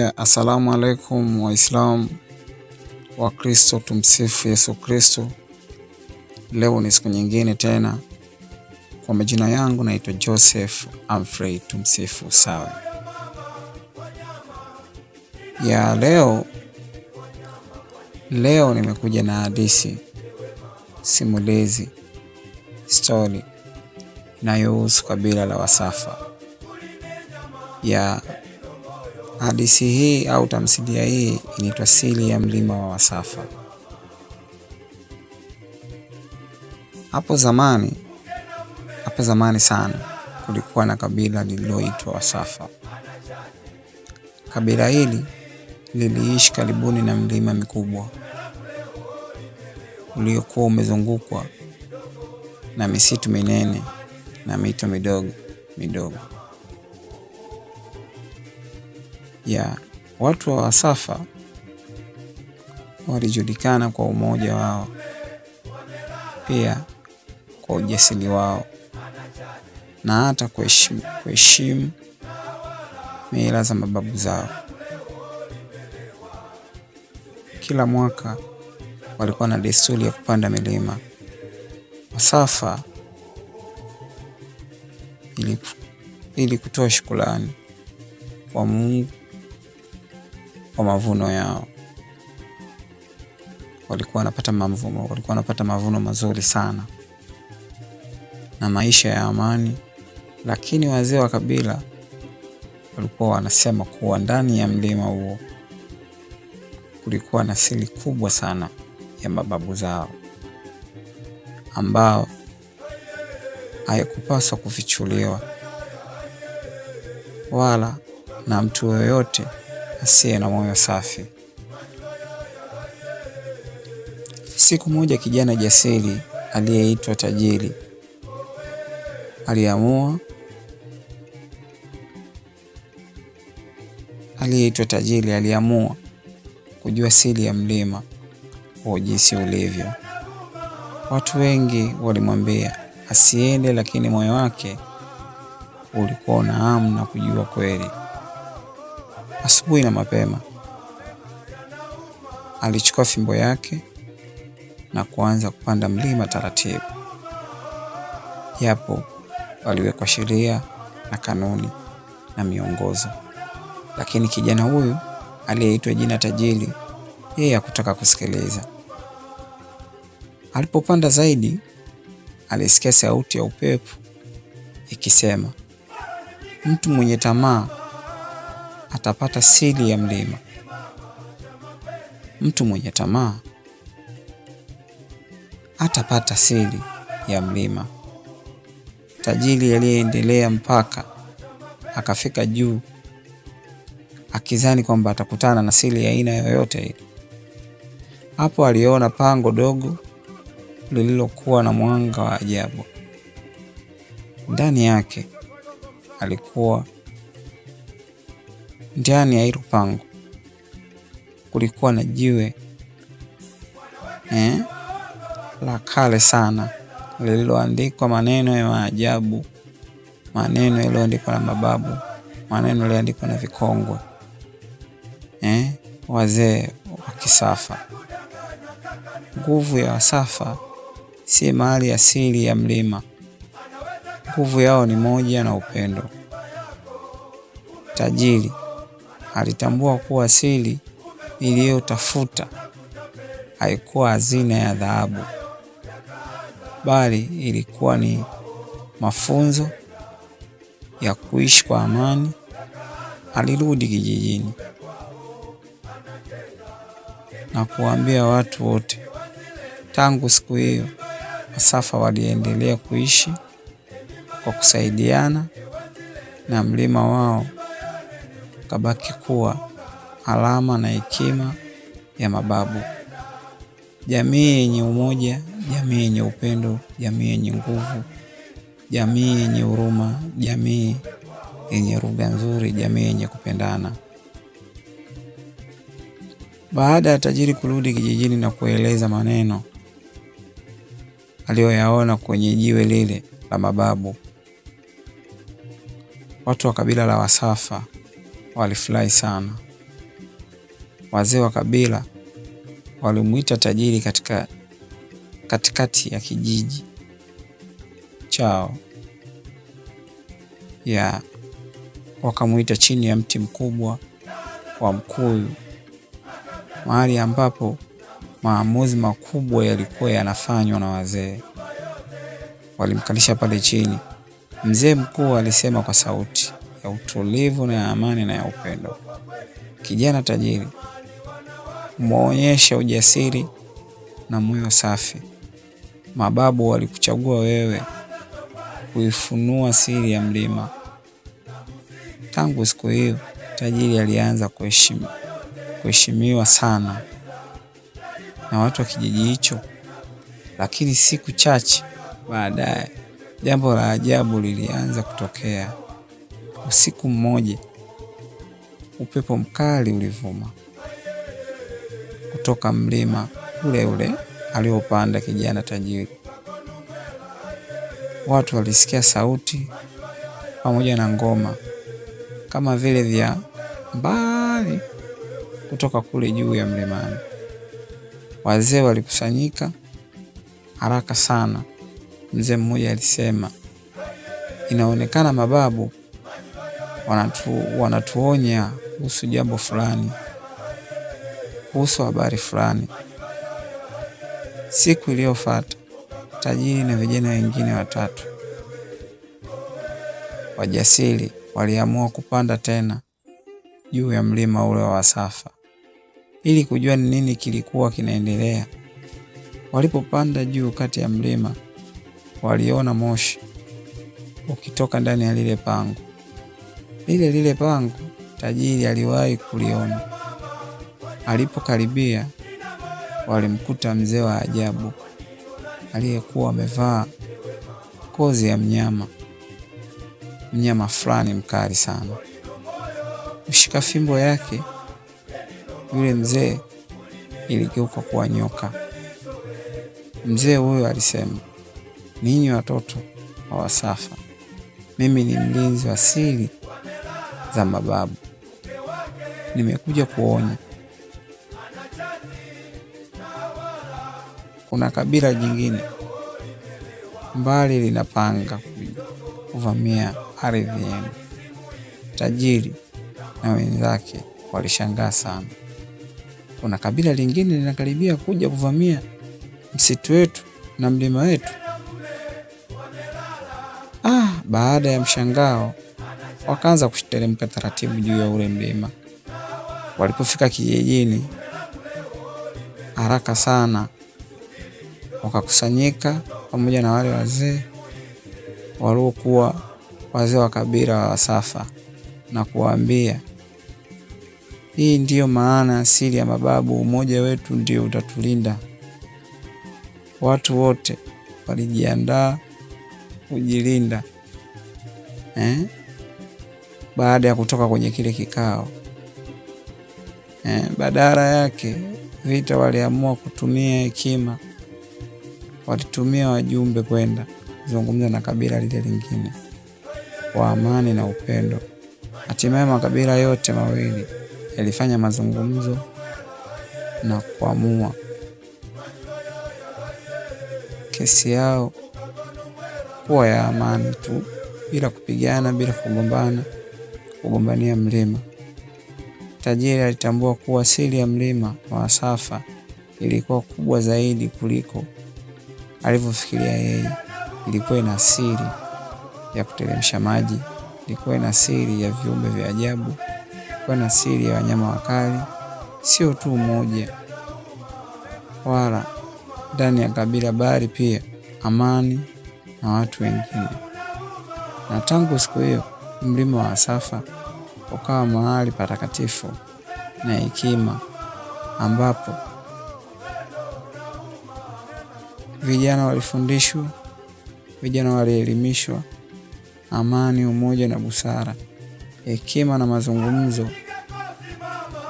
Assalamu alaikum Waislamu wa Kristo, tumsifu Yesu Kristo. Leo ni siku nyingine tena. Kwa majina yangu naitwa Joseph Humphrey, tumsifu sawa. Leo nimekuja na hadithi simulizi, story inayohusu kabila la Wasafa. Hadithi hii au tamthilia hii inaitwa Siri ya Mlima wa Wasafa. Hapo zamani sana kulikuwa na kabila lililoitwa Wasafa. Kabila hili liliishi karibuni na mlima mikubwa uliokuwa umezungukwa na misitu minene na mito midogo. Watu wa Wasafa walijulikana kwa umoja wao, pia kwa ujasiri wao na hata kuheshimu mila za mababu zao. Kila mwaka walikuwa na desturi ya kupanda milima Wasafa ili kutoa shukrani kwa Mungu kwa mavuno yao. Walikuwa wanapata mavuno mazuri sana na maisha ya amani. Lakini wazee wa kabila walikuwa wanasema kuwa ndani ya mlima huo kulikuwa na siri kubwa sana ya mababu zao ambao haikupaswa kufichuliwa wala na mtu yoyote asiye na moyo safi. Siku moja kijana jasiri aliyeitwa Tajiri aliamua kujua siri ya mlima wa jinsi ulivyo. Watu wengi walimwambia asiende, lakini moyo wake ulikuwa na hamu na kujua kweli. Asubuhi na mapema alichukua fimbo yake na kuanza kupanda mlima taratibu. Yapo waliwekwa sheria na kanuni na miongozo, lakini kijana huyu aliyeitwa jina Tajiri, yeye hakutaka kusikiliza. Alipopanda zaidi, alisikia sauti ya upepo ikisema, mtu mwenye tamaa atapata siri ya mlima. Mtu mwenye tamaa atapata siri ya mlima. Tajiri aliyeendelea mpaka akafika juu, akizani kwamba atakutana na siri ya aina yoyote ile. Hapo aliona pango dogo lililokuwa na mwanga wa ajabu. Ndani ya hilo pango kulikuwa na jiwe la kale sana lililoandikwa maneno ya maajabu, maneno yaliyoandikwa na mababu, maneno yaliyoandikwa na vikongwe wazee wa Kisafa. Nguvu ya Wasafa si mali ya siri ya mlima. Nguvu yao ni moja na upendo. Tajiri alitambua kuwa siri iliyotafuta haikuwa hazina ya dhahabu, bali ilikuwa ni mafunzo ya kuishi kwa amani. Alirudi kijijini na kuambia watu wote. Tangu siku hiyo Wasafa waliendelea kuishi kwa kusaidiana, na mlima wao kabaki kuwa alama na hekima ya mababu. Jamii yenye umoja, jamii yenye upendo, jamii yenye nguvu, jamii yenye huruma, jamii yenye lugha nzuri, jamii yenye kupendana. Baada ya Tajiri kurudi kijijini na kueleza maneno aliyoyaona kwenye jiwe lile la mababu, watu wa kabila la Wasafa walifurahi sana Wazee wa kabila walimuita tajiri katikati ya kijiji chao, wakamuita chini ya mti mkubwa wa mkuyu, mahali ambapo maamuzi makubwa yalikuwa yanafanywa na wazee. Walimkalisha pale chini. Mzee mkuu alisema kwa sauti ya utulivu na ya amani na ya upendo, kijana tajiri, umeonyesha ujasiri na moyo safi. Mababu walikuchagua wewe kuifunua siri ya mlima. Tangu siku hiyo, tajiri alianza kuheshimiwa sana na watu wa kijiji hicho. Lakini siku chache baadaye, jambo la ajabu lilianza kutokea. Usiku mmoja, upepo mkali ulivuma kutoka mlima ule ule aliopanda kijana tajiri. Watu walisikia sauti pamoja na ngoma kama vile vya mbali kutoka kule juu ya mlimani. Wazee walikusanyika haraka sana. Mzee mmoja alisema, inaonekana mababu wanatuonya kuhusu jambo fulani, kuhusu habari fulani. Siku iliyofuata, tajiri na vijana wengine 3 wajasiri waliamua kupanda tena juu ya mlima ule wa Wasafa ili kujua ni nini kilikuwa kinaendelea. Walipopanda juu kati ya mlima, waliona moshi ukitoka ndani ya lile pango. Lile pango tajiri aliwahi kuliona. Alipokaribia, walimkuta mzee wa ajabu aliyekuwa amevaa ngozi ya mnyama fulani mkali sana. Kushika fimbo yake, yule mzee iligeuka kuwa nyoka. Mzee huyo alisema, ninyi watoto wa Wasafa, mimi ni mlinzi wa siri za mababu. Nimekuja kuonya. Kuna kabila jingine mbali linapanga kuvamia ardhi yenu. Tajiri na wenzake walishangaa sana. Kuna kabila lingine linakaribia kuja kuvamia msitu wetu na mlima wetu. Baada ya mshangao, wakaanza kuteremka taratibu juu ya ule mlima. Walipofika kijijini, haraka sana wakakusanyika pamoja na wale wazee waliokuwa wazee wa kabila wa Wasafa na kuwaambia, hii ndiyo maana asili ya mababu, umoja wetu ndio utatulinda. Watu wote walijiandaa kujilinda. Baada ya kutoka kwenye kile kikao, badala yake vita waliamua kutumia hekima. Walitumia wajumbe kwenda kuzungumza na kabila lile lingine kwa amani na upendo. Hatimaye makabila yote mawili yalifanya mazungumzo na kuamua kesi yao kuwa ya amani tu, bila kupigana, bila kugombania mlima. Tajiri alitambua kuwa siri ya mlima wa Wasafa ilikuwa kubwa zaidi kuliko alivyofikiria yeye. Ilikuwa ina siri ya kuteremsha maji, ilikuwa ina siri ya viumbe vya ajabu, ilikuwa na siri ya wanyama wakali, sio tu mmoja wala ndani ya kabila, bali pia amani na watu wengine. Na tangu siku hiyo, mlima wa Wasafa ukawa mahali patakatifu na hekima, ambapo vijana walifundishwa, vijana walielimishwa. Amani, umoja na busara, hekima na mazungumzo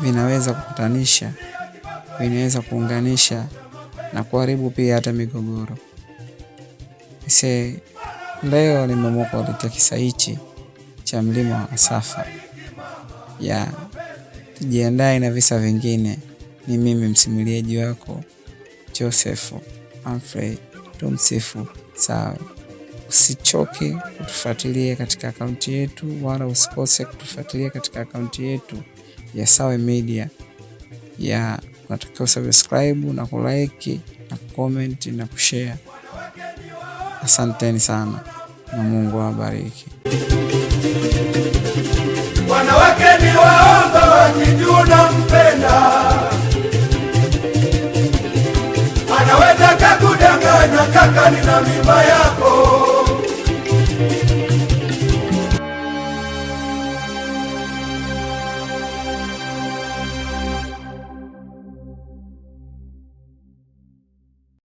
vinaweza kukutanisha, vinaweza kuunganisha na kuharibu pia hata migogoro. Leo nimeamua kuletea kisa hichi cha mlima wa Wasafa. Tujiandae na visa vingine. Ni mimi msimuliaji wako Joseph Humphrey. Tumsifu Sawe. Usichoke kutufuatilia katika akaunti yetu, wala usikose kutufuatilia katika akaunti yetu ya Sawe Media. Unatakiwa subscribe na kulike na comment na kushare. Asanteni sana na Mungu awabariki. Wanawake ni waomba wakijua mpenda, anaweza kakudanganya kaka, nina mimba yako.